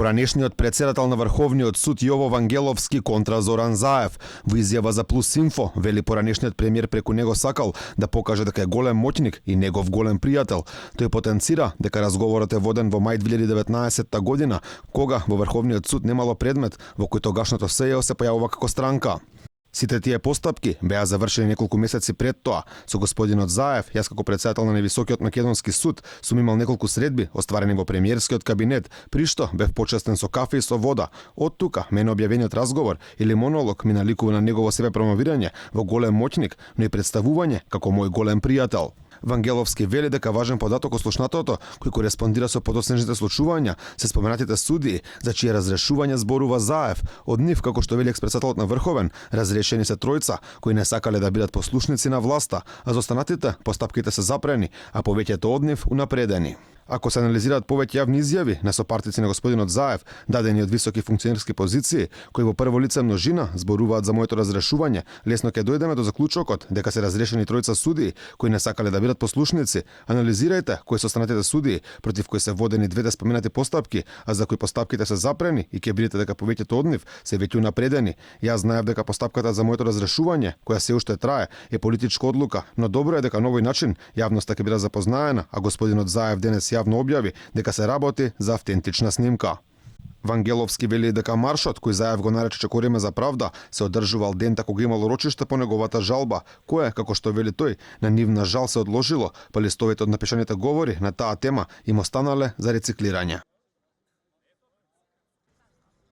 Поранешниот претседател на Врховниот суд Јово Вангеловски контра Зоран Заев. Во изјава за Плюс Инфо, вели поранешниот премиер преку него сакал да покаже дека е голем моќник и негов голем пријател. Тој потенцира дека разговорот е воден во мај 2019 година, кога во Врховниот суд немало предмет во кој тогашното СЈО се појавува како странка. Сите тие постапки беа завршени неколку месеци пред тоа. Со господинот Заев, јас како претседател на највисокиот македонски суд, сум имал неколку средби остварени во премиерскиот кабинет, при што бев почестен со кафе и со вода. Од тука, мене објавениот разговор или монолог ми наликува на негово себе промовирање во голем моќник, но и представување како мој голем пријател. Вангеловски вели дека важен податок од слушнатото, кој кореспондира со подоснежните случувања, се споменатите судии, за чие разрешување зборува Заев. Од нив, како што вели експредседателот на Врховен, разрешени се тројца кои не сакале да бидат послушници на власта, а за останатите постапките се запрени, а повеќето од нив унапредени. Ако се анализираат повеќе јавни изјави на сопартици на господинот Заев, дадени од високи функционерски позиции, кои во прво лице множина зборуваат за моето разрешување, лесно ќе дојдеме до заклучокот дека се разрешени тројца судии кои не сакале да бидат послушници. Анализирајте кои се останатите судии против кои се водени двете споменати постапки, а за кои постапките се запрени и ќе видите дека повеќето од нив се веќе унапредени. Јас знаев дека постапката за моето разрешување, која се уште трае, е политичка одлука, но добро е дека на овој начин јавноста ќе биде запознаена, а господинот Заев денес јавно објави дека се работи за автентична снимка. Вангеловски вели дека маршот, кој Заев го нарече Чекориме за правда, се одржувал дента кога имало рочиште по неговата жалба, кое, како што вели тој, на нивна жал се одложило, па листовите од напишаните говори на таа тема им останале за рециклирање.